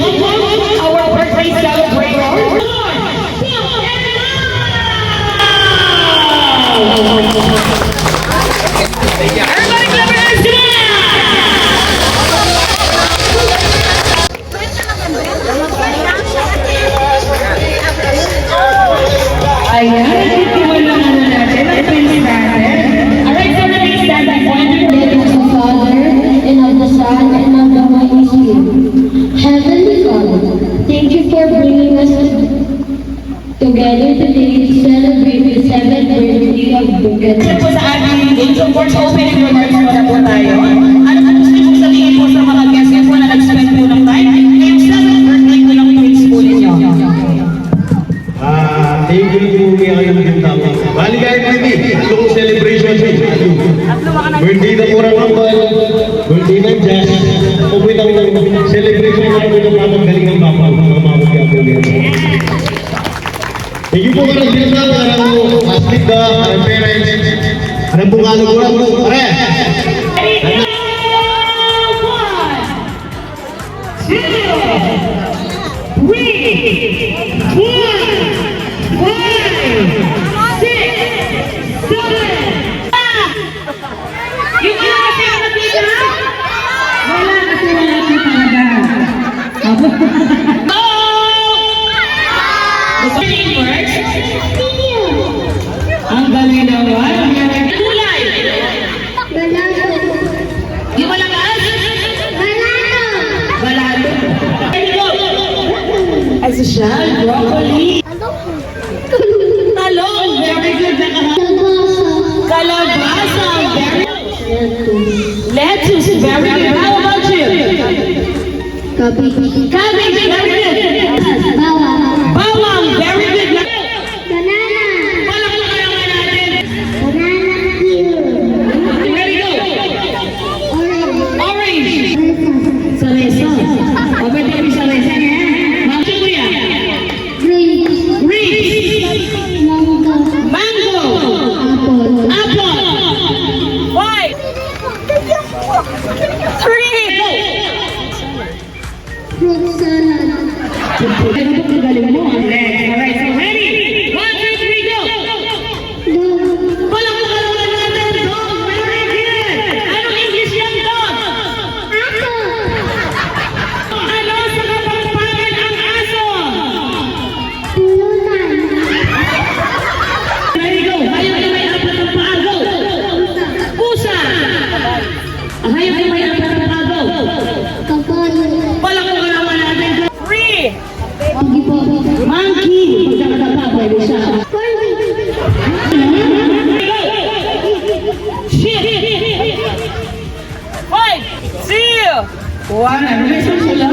welcome our birthday celebrator. Everybody clap your hands, come on! Ayan, itiwan lang muna natin ang pins natin. Alright, so let me stand by one. Of the Father, and of the Son, and of the Holy Spirit. Heavenly Father, thank you for bringing us together today to celebrate the 7th birthday of Buket. Ito po sa ating meeting. So, for opening remarks muna po tayo. Ano gusto niyo sabihin po sa mga guests po na nag-spend po ng time? Ngayong 7th birthday ko ng twins po ninyo. Thank you po kayo ng tama. Bali kayo pwede. Itong celebration siya. Birthday na murang ambal. Birthday ng jazz. Pupwit ang celebration na ito ng tamang galing ng papa. Mga mamot ka po nila. Thank you po ka ng binasa. Parang aslit ka. Parang parents. Parang bungalo ko lang po. Pare! Ang galing naman. Kulay. Di ba lakas? Balado. Asosyal, broccoli. Talong, very good na kalabasa, very lettuce, very good. How about you? Cabbage. Cabbage, very good. Bawang, very good. Banana. Palakpakan naman natin. Banana peel. Ready, go. Orange. Saresa. Abay, tayo sa resa niya. Ma'am, kuya. Grapes. Grapes. Mango. Mango. Apple. Apple. White. 3. Go. Fruit salad. Galing mo. Alright, so ready? 1, 2, 3, go. Dog. Palakpakan naman natin. Dog, very good. Anong English yan, dog? Apple. Ano sa kapangpangan ang aso? Pulutan. Ready, go. Hayop na may apat ng paa, go. Pusa. Hayop na may apat ng paa, go. Kapoy. Palakpakan naman natin. 3. Monkey po. Monkey. Pagkakatapa, pwede siya. Shit. 5, 2, 1. Ano ba sa sulam?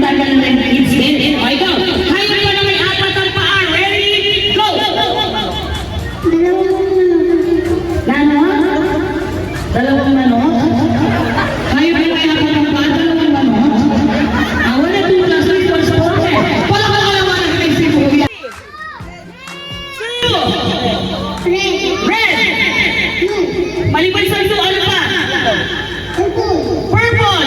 Tagal na rin. It's in. Okay, go. Hayop ka na may apat ang paa. Ready? Go. Dalawang manok? Hayop ka na may apat ang paa. Dalawang manok? Wala two plus 3 equals 4. Palakpakan ka naman natin si Kuya. 2. Red. Maliban sa 2, ano pa? Purple.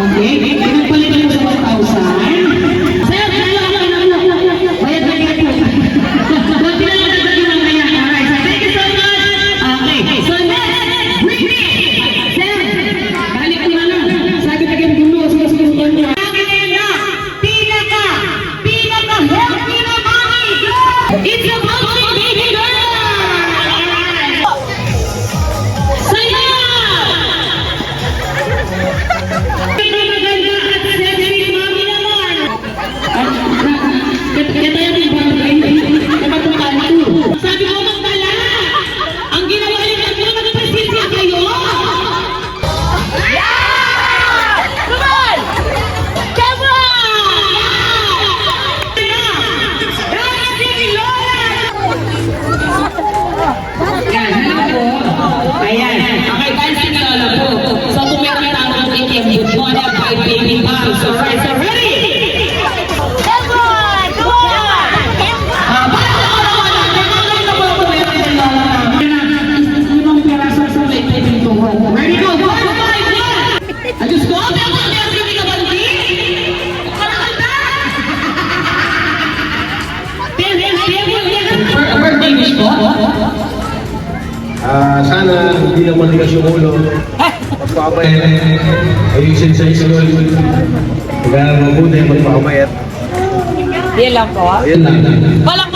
Okay? Pinagpalitan mo sa 1,000. Sir, bayad na kayo. Buti na lang nagdagin lang kaya. Alright, so thank you so much. Okay, so next, Whitney. Sir, balik ko na lang. Sabi na kayo gulo, sinusunod niyo. Pinaka-healthy na mommy. It's a bouncing baby girl. Saya! Pinaka-ganda at sexy mommy naman. Kaya tayo yung bagay. Napatukan ko. Sabi ko, magdala. Ang ginawa niyo, nagpresensya kayo. Come on! Come on! Yan, hello po. Ayan. Okay, guys, si Lola po. So, kung meron tayo ng ATM, you wanna buy baby bombs. So, right, so ready? Come on! Come on! Bakit ako naman? Nagkakalit na po ako meron din Lola. Limang piraso sa baby ko. Ready, go! 4, 5, 1! Diyos ko, meron ka meron ka bandi? Kalakanta! Birthday wish ko? Sana hindi na maligas yung ulo. Magpakabayat. Ayusin sa school. Kaya mabuti magpakabayat. Yan lang po. Ayun lang. Walang